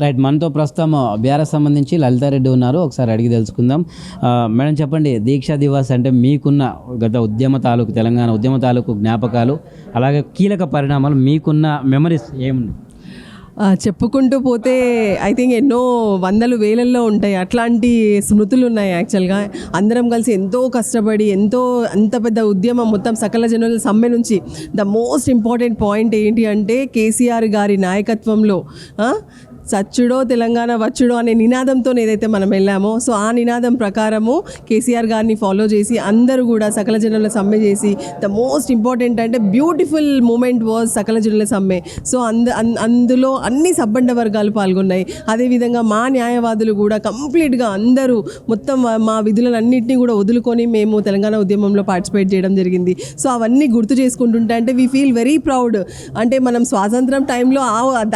Right. మనతో ప్రస్తుతం BRS సంబంధించి లలితారెడ్డి ఉన్నారు. ఒకసారి అడిగి తెలుసుకుందాం. మేడం చెప్పండి, దీక్షా దివాస్ అంటే మీకున్న గత ఉద్యమ తాలూకు, తెలంగాణ ఉద్యమ తాలూకు జ్ఞాపకాలు, అలాగే కీలక పరిణామాలు, మీకున్న మెమరీస్ ఏమున్నాయి? చెప్పుకుంటూ పోతే ఐ థింక్ ఎన్నో వందలు వేలల్లో ఉంటాయి. అట్లాంటి స్మృతులు ఉన్నాయి. యాక్చువల్గా అందరం కలిసి ఎంతో కష్టపడి అంత పెద్ద ఉద్యమం మొత్తం సకల జనుల సమ్మె నుంచి ద మోస్ట్ ఇంపార్టెంట్ పాయింట్ ఏంటి అంటే కేసీఆర్ గారి నాయకత్వంలో చచ్చుడో తెలంగాణ వచ్చుడో అనే నినాదంతో ఏదైతే మనం వెళ్ళామో, సో ఆ నినాదం ప్రకారము కేసీఆర్ గారిని ఫాలో చేసి అందరూ కూడా సకల జనుల సమ్మె చేసి ద మోస్ట్ ఇంపార్టెంట్ అంటే బ్యూటిఫుల్ మూమెంట్ వాజ్ సకల జనుల సమ్మె. సో అందులో అన్ని సబ్బండ వర్గాలు పాల్గొన్నాయి. అదేవిధంగా మా న్యాయవాదులు కూడా కంప్లీట్గా అందరూ మొత్తం మా విధులన్నింటినీ కూడా వదులుకొని మేము తెలంగాణ ఉద్యమంలో పార్టిసిపేట్ చేయడం జరిగింది. సో అవన్నీ గుర్తు చేసుకుంటుంటే అంటే వీ ఫీల్ వెరీ ప్రౌడ్. అంటే మనం స్వాతంత్రం టైంలో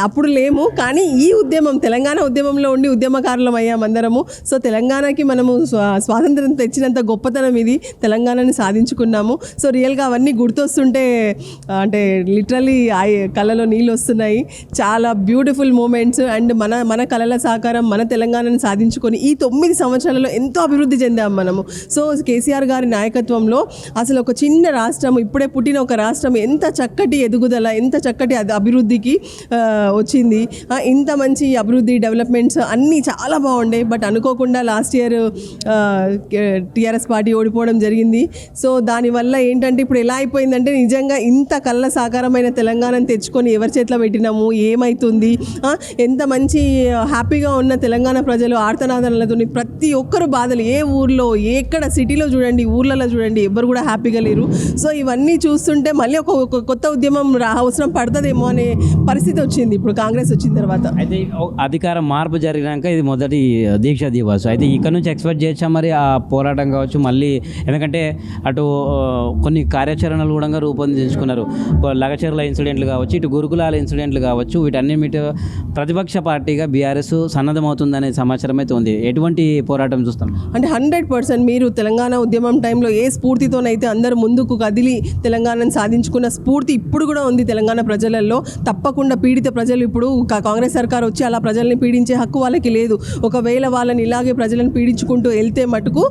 అప్పుడు లేము, కానీ ఈ ఉద్యమం తెలంగాణ ఉద్యమంలో ఉండి ఉద్యమకారులం అయ్యాం అందరము. సో తెలంగాణకి మనము స్వాతంత్రం తెచ్చినంత గొప్పతనం ఇది, తెలంగాణని సాధించుకున్నాము. సో రియల్గా అవన్నీ గుర్తొస్తుంటే అంటే లిటరలీ కళ్ళలో నీళ్ళు వస్తున్నాయి. చాలా బ్యూటిఫుల్ మూమెంట్స్ అండ్ మన కళల సాకారం, మన తెలంగాణని సాధించుకొని ఈ 9 సంవత్సరాలలో ఎంతో అభివృద్ధి చెందాం మనము. సో కేసీఆర్ గారి నాయకత్వంలో అసలు ఒక చిన్న రాష్ట్రం, ఇప్పుడే పుట్టిన ఒక రాష్ట్రం ఎంత చక్కటి ఎదుగుదల, ఎంత చక్కటి అభివృద్ధికి వచ్చింది. ఇంత మంచి అభివృద్ధి డెవలప్మెంట్స్ అన్నీ చాలా బాగుండే. బట్ అనుకోకుండా లాస్ట్ ఇయర్ టీఆర్ఎస్ పార్టీ ఓడిపోవడం జరిగింది. సో దానివల్ల ఏంటంటే ఇప్పుడు ఎలా అయిపోయిందంటే నిజంగా ఇంత కళ్ళ సాకారమైన తెలంగాణను తెచ్చుకొని ఎవరి చేతిలో పెట్టినాము, ఏమవుతుంది, ఎంత మంచి హ్యాపీగా ఉన్న తెలంగాణ ప్రజలు ఆర్తనాదనలతో ప్రతి ఒక్కరు బాధలు, ఏ ఊర్లో ఎక్కడ సిటీలో చూడండి, ఊర్లలో చూడండి, ఎవ్వరు కూడా హ్యాపీగా లేరు. సో ఇవన్నీ చూస్తుంటే మళ్ళీ ఒక కొత్త ఉద్యమం అవసరం పడుతుందేమో అనే పరిస్థితి వచ్చింది ఇప్పుడు కాంగ్రెస్ వచ్చిన తర్వాత. అయితే అధికార మార్పు జరిగినాక ఇది మొదటి దీక్షా దివాస్. అయితే ఇక్కడ నుంచి ఎక్స్పెక్ట్ చేయొచ్చా మరి ఆ పోరాటం కావచ్చు మళ్ళీ? ఎందుకంటే అటు కొన్ని కార్యాచరణలు కూడా రూపొందించుకున్నారు. లగచర్ల ఇన్సిడెంట్లు కావచ్చు, ఇటు గురుకులాల ఇన్సిడెంట్లు కావచ్చు, వీటన్నిటి ప్రతిపక్ష పార్టీగా బీఆర్ఎస్ సన్నద్ధమవుతుందనే సమాచారం అయితే ఉంది. ఎటువంటి పోరాటం చూస్తాం అంటే 100% మీరు తెలంగాణ ఉద్యమం టైంలో ఏ స్ఫూర్తితోనైతే అందరూ ముందుకు కదిలి తెలంగాణను సాధించుకున్న స్ఫూర్తి ఇప్పుడు కూడా ఉంది తెలంగాణ ప్రజలలో. తప్పకుండా పీడిత ప్రజలు ఇప్పుడు కాంగ్రెస్ సర్కార్ వచ్చి అలా ప్రజల్ని పీడించే హక్కు వాళ్ళకి లేదు. ఒకవేళ వాళ్ళని ఇలాగే ప్రజలను పీడించుకుంటూ వెళ్తే మటుకు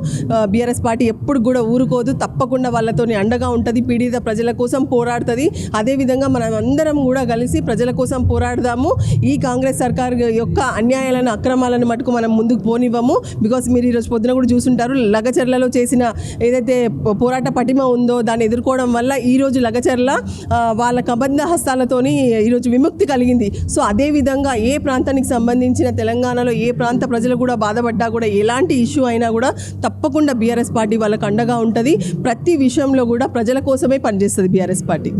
బీఆర్ఎస్ పార్టీ ఎప్పుడు కూడా ఊరుకోదు. తప్పకుండా వాళ్ళతోని అండగా ఉంటుంది, పీడిత ప్రజల కోసం పోరాడుతుంది. అదేవిధంగా మనం అందరం కూడా కలిసి ప్రజల కోసం పోరాడదాము. ఈ కాంగ్రెస్ సర్కార్ యొక్క అన్యాయాలను, అక్రమాలను మటుకు మనం ముందుకు పోనివ్వము. బికాస్ మీరు ఈరోజు పొద్దున కూడా చూసుంటారు, లగచర్లలో చేసిన ఏదైతే పోరాట పటిమ ఉందో దాన్ని ఎదుర్కోవడం వల్ల ఈరోజు లగచర్ల వాళ్ళ కబంధ హస్తాలతోని ఈరోజు విముక్తి కలిగింది. సో అదేవిధంగా ఏ ప్రాంతానికి సంబంధించిన తెలంగాణలో ఏ ప్రాంత ప్రజలు కూడా బాధపడ్డా కూడా ఎలాంటి ఇష్యూ అయినా కూడా తప్పకుండా బీఆర్ఎస్ పార్టీ వాళ్ళకు అండగా ఉంటుంది. ప్రతి విషయంలో కూడా ప్రజల కోసమే పనిచేస్తుంది బీఆర్ఎస్ పార్టీ.